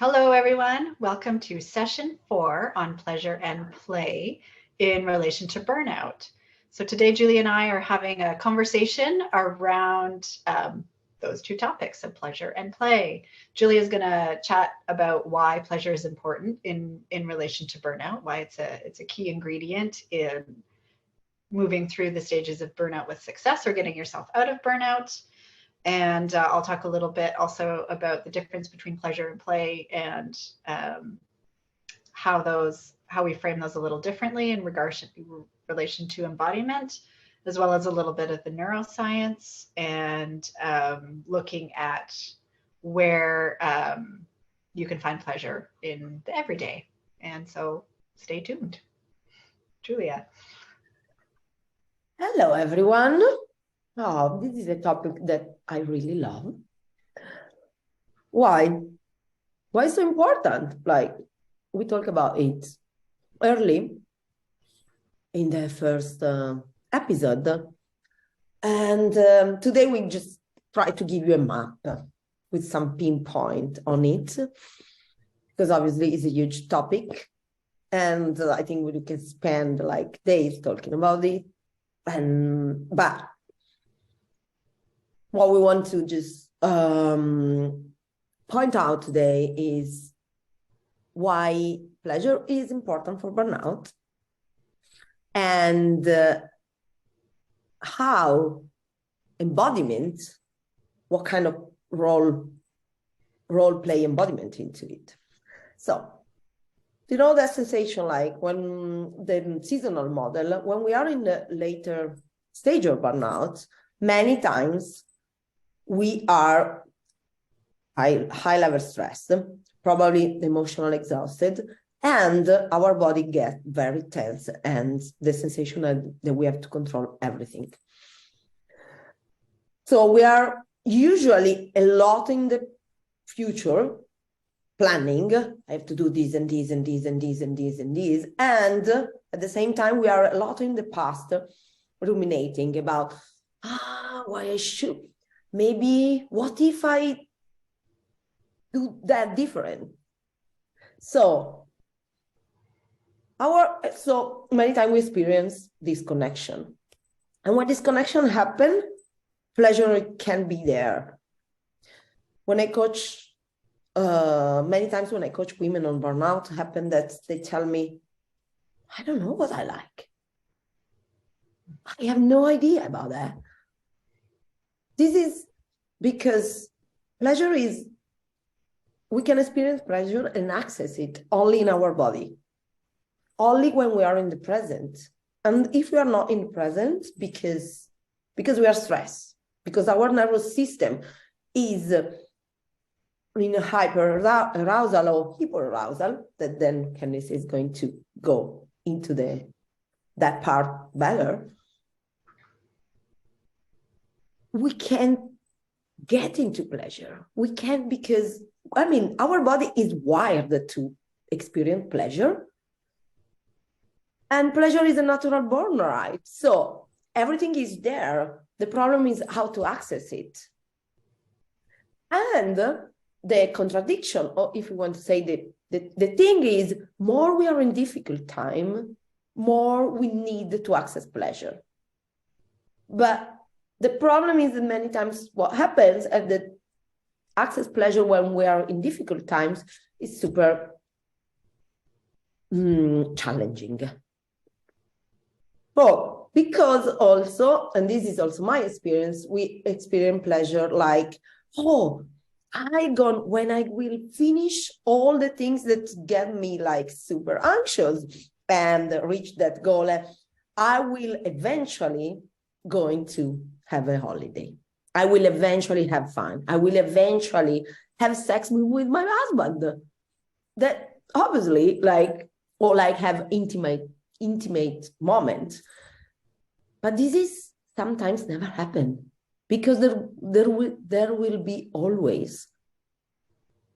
Hello, everyone. Welcome to session 4 on pleasure and play in relation to burnout. So today, Julie and I are having a conversation around those two topics of pleasure and play. Julie is going to chat about why pleasure is important in relation to burnout, why it's a key ingredient in moving through the stages of burnout with success or getting yourself out of burnout. And I'll talk a little bit also about the difference between pleasure and play and how we frame those a little differently in relation to embodiment, as well as a little bit of the neuroscience and looking at where you can find pleasure in the everyday. And so stay tuned. Julia. Hello, everyone. Oh, this is a topic that I really love. Why? Why is so important? Like, we talk about it early in the first episode. And today we just try to give you a map with some pinpoint on it, because obviously it's a huge topic. And I think we can spend like days talking about it. But what we want to just point out today is why pleasure is important for burnout and how embodiment, what kind of role play embodiment into it. So, that sensation like when the seasonal model, when we are in the later stage of burnout, many times we are high level stressed, probably emotional exhausted, and our body gets very tense and the sensation that we have to control everything. So we are usually a lot in the future, planning, I have to do this and this and this and this and this and this. And at the same time, we are a lot in the past, ruminating about, why I should, maybe, what if I do that different? So many times we experience disconnection. And when disconnection happens, pleasure can be there. When I coach, many times when I coach women on burnout, happen that they tell me, I don't know what I like. I have no idea about that. This is because pleasure is, we can experience pleasure and access it only in our body, only when we are in the present. And if we are not in the present, because we are stressed, because our nervous system is in a hyper-arousal or hyperarousal, that then Kandis is going to go into that part better, we can't get into pleasure. We can't because, our body is wired to experience pleasure. And pleasure is a natural born right. So everything is there. The problem is how to access it. And the contradiction, or if you want to say the thing is, more we are in difficult time, more we need to access pleasure. But the problem is that many times what happens at the access pleasure when we are in difficult times is super challenging. Well, because also, and this is also my experience, we experience pleasure like, when I will finish all the things that get me like super anxious and reach that goal, I will eventually going to have a holiday. I will eventually have fun. I will eventually have sex with my husband. That obviously have intimate moment. But this is sometimes never happen. Because there will be always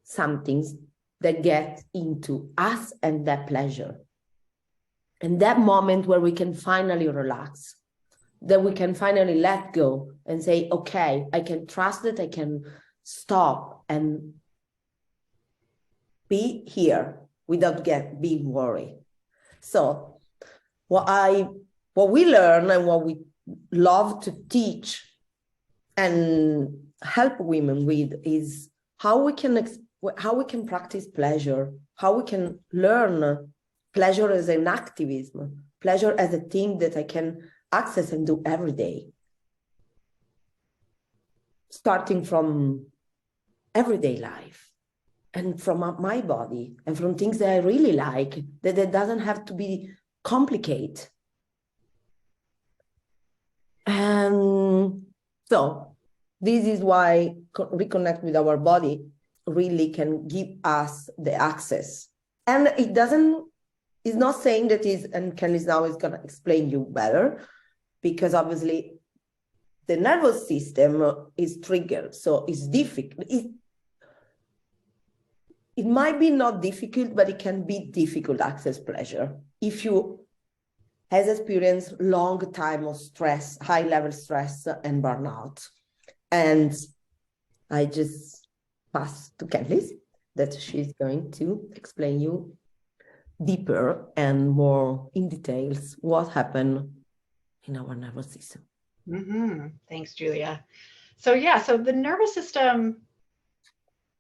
some things that get into us and that pleasure. And that moment where we can finally relax, that we can finally let go and say, okay, I can trust it, I can stop and be here without being worried. So what we learn and what we love to teach and help women with is how we can practice pleasure, how we can learn pleasure as an activism, pleasure as a thing that I can access and do every day. Starting from everyday life and from my body and from things that I really like, that it doesn't have to be complicated. And so this is why reconnect with our body really can give us the access. And it's not saying that and Kandis now is going to explain you better, because obviously the nervous system is triggered. So it's difficult. It might be not difficult, but it can be difficult to access pleasure if you has experienced long time of stress, high level stress and burnout. And I just pass to Kandis that she's going to explain you deeper and more in details what happened in our nervous system. Mm-hmm. Thanks, Giulia. So the nervous system,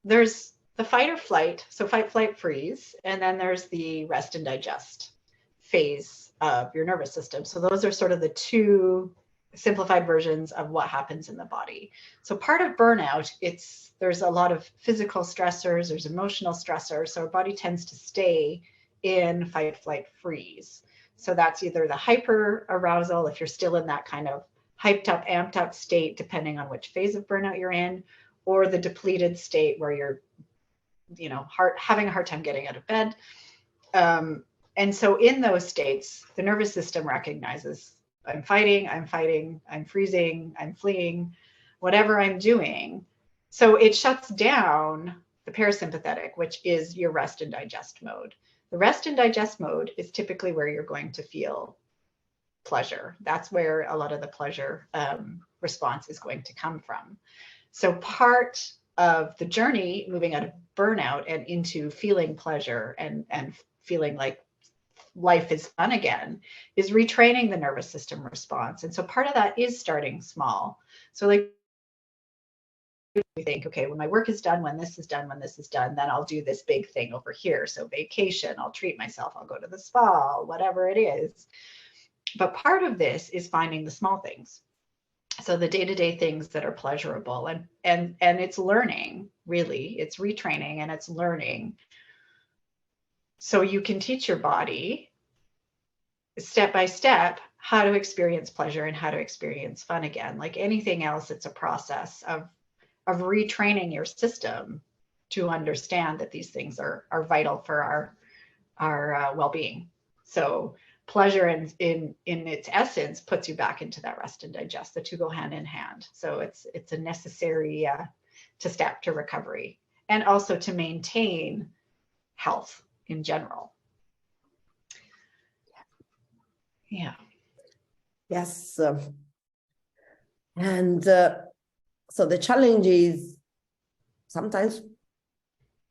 there's the fight or flight, so fight, flight, freeze, and then there's the rest and digest phase of your nervous system. So those are sort of the two simplified versions of what happens in the body. So part of burnout, there's a lot of physical stressors, there's emotional stressors. So our body tends to stay in fight, flight, freeze. So that's either the hyper arousal, if you're still in that kind of hyped up, amped up state, depending on which phase of burnout you're in, or the depleted state where you're, having a hard time getting out of bed. And so in those states, the nervous system recognizes I'm fighting, I'm freezing, I'm fleeing, whatever I'm doing. So it shuts down the parasympathetic, which is your rest and digest mode. The rest and digest mode is typically where you're going to feel pleasure. That's where a lot of the pleasure response is going to come from. So part of the journey moving out of burnout and into feeling pleasure and feeling like life is fun again is retraining the nervous system response. And so part of that is starting small. So like we think, okay, when my work is done, when this is done, then I'll do this big thing over here. So vacation, I'll treat myself, I'll go to the spa, whatever it is. But part of this is finding the small things. So the day-to-day things that are pleasurable, and it's learning, really, it's retraining and it's learning. So you can teach your body step by step how to experience pleasure and how to experience fun again. Like anything else, it's a process of retraining your system to understand that these things are vital for our well-being. So pleasure in its essence puts you back into that rest and digest. The two go hand in hand. So it's a necessary step to recovery and also to maintain health in general. Yeah. Yes. And so the challenge is sometimes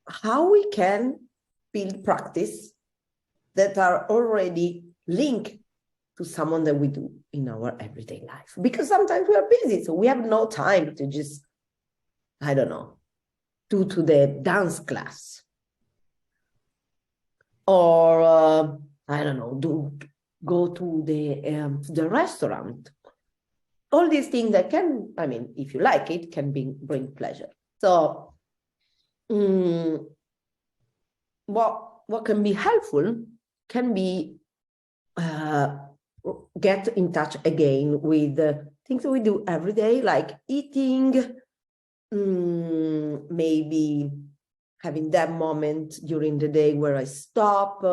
how we can build practice that are already linked to someone that we do in our everyday life. Because sometimes we are busy, so we have no time to just, do to the dance class. Or, go to the restaurant. All these things that can, if you like it, can bring pleasure. So what can be helpful can be get in touch again with things that we do every day, like eating, maybe having that moment during the day where I stop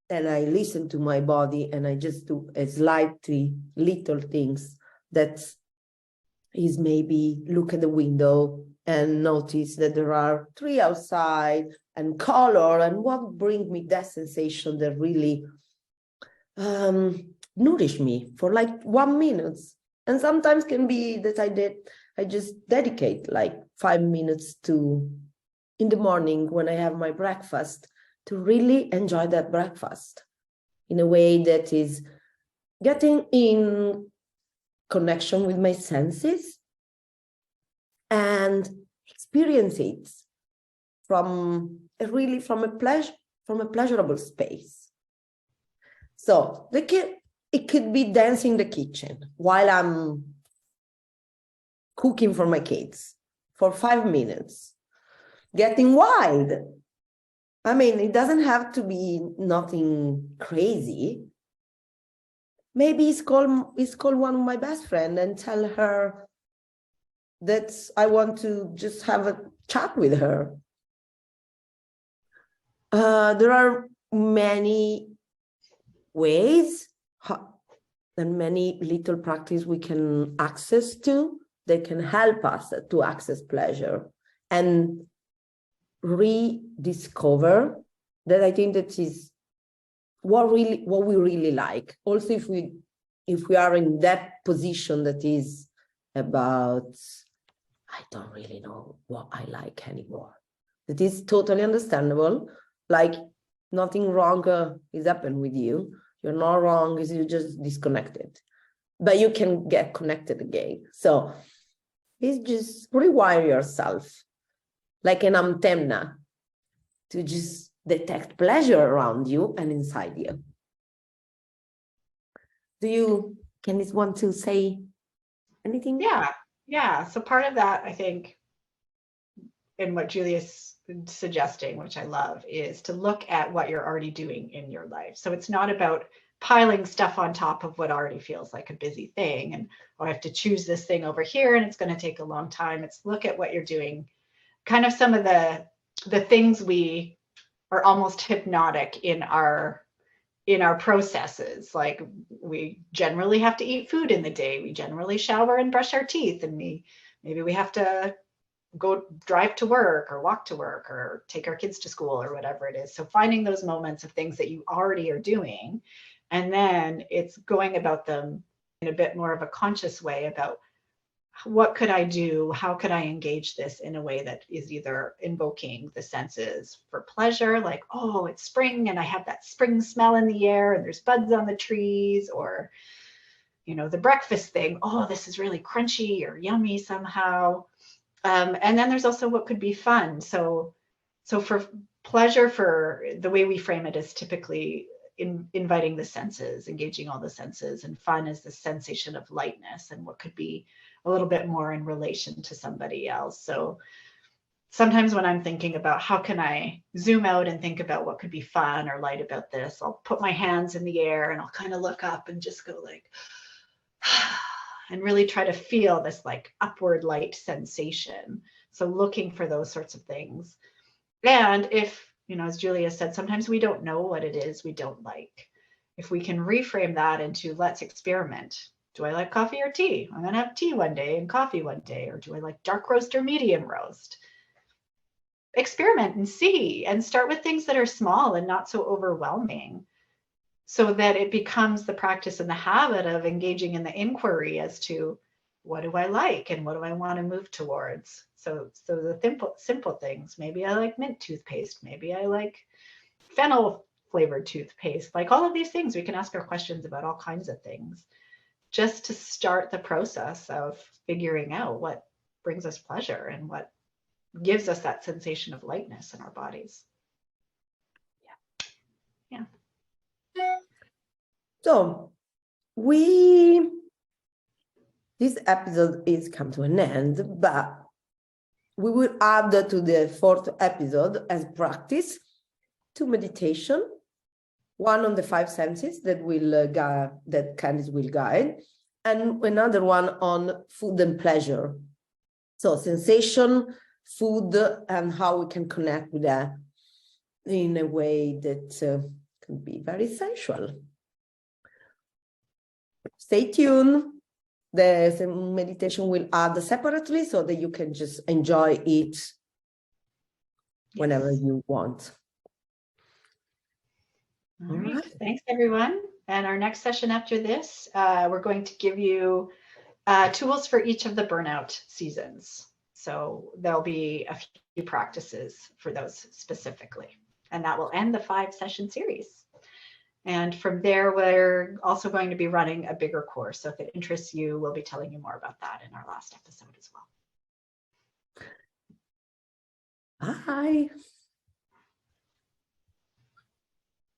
and I listen to my body and I just do a slightly little things that is maybe look at the window and notice that there are trees outside and color and what brings me that sensation that really nourish me for like 1 minute. And sometimes can be that I just dedicate like 5 minutes to in the morning when I have my breakfast to really enjoy that breakfast in a way that is getting in connection with my senses and experience it from a pleasurable space. So it could be dancing in the kitchen while I'm cooking for my kids for 5 minutes, getting wild. I mean, it doesn't have to be nothing crazy. Maybe it's call one of my best friends and tell her that I want to just have a chat with her. There are many ways and many little practice we can access to that can help us to access pleasure and rediscover that. I think that is what we really like. Also, if we are in that position that is about, I don't really know what I like anymore. That is totally understandable. Like nothing wrong is happened with you. You're not wrong, is you just disconnected. But you can get connected again. So it's just rewire yourself like an antenna to just detect pleasure around you and inside you. Kandis, want to say anything? Yeah. So part of that, I think, in what Giulia's suggesting, which I love, is to look at what you're already doing in your life. So it's not about piling stuff on top of what already feels like a busy thing and I have to choose this thing over here and it's going to take a long time. It's look at what you're doing. Kind of some of the things we are almost hypnotic in our processes. Like we generally have to eat food in the day. We generally shower and brush our teeth, and maybe we have to go drive to work or walk to work or take our kids to school or whatever it is. So finding those moments of things that you already are doing, and then it's going about them in a bit more of a conscious way about what could I do? How could I engage this in a way that is either invoking the senses for pleasure, like, oh, it's spring and I have that spring smell in the air and there's buds on the trees, or, the breakfast thing, oh, this is really crunchy or yummy somehow. And then there's also what could be fun. So for pleasure, for the way we frame it is typically inviting the senses, engaging all the senses, and fun is the sensation of lightness and what could be a little bit more in relation to somebody else. So sometimes when I'm thinking about how can I zoom out and think about what could be fun or light about this, I'll put my hands in the air and I'll kind of look up and just go like, and really try to feel this like upward light sensation. So looking for those sorts of things. And if, as Giulia said, sometimes we don't know what it is we don't like. If we can reframe that into let's experiment. Do I like coffee or tea? I'm going to have tea one day and coffee one day. Or do I like dark roast or medium roast? Experiment and see, and start with things that are small and not so overwhelming, so that it becomes the practice and the habit of engaging in the inquiry as to what do I like and what do I want to move towards. So the simple things. Maybe I like mint toothpaste. Maybe I like fennel flavored toothpaste. Like all of these things, we can ask our questions about all kinds of things, just to start the process of figuring out what brings us pleasure and what gives us that sensation of lightness in our bodies. Yeah. So this episode is come to an end, but we will add to the 4th episode as practice 2 meditation, one on the 5 senses that Kandis will guide, and another one on food and pleasure. So sensation, food, and how we can connect with that in a way that can be very sensual. Stay tuned. The meditation will add separately so that you can just enjoy it whenever you want. All right. Thanks, everyone. And our next session after this, we're going to give you tools for each of the burnout seasons. So there'll be a few practices for those specifically. And that will end the 5-session series. And from there, we're also going to be running a bigger course. So if it interests you, we'll be telling you more about that in our last episode as well. Bye.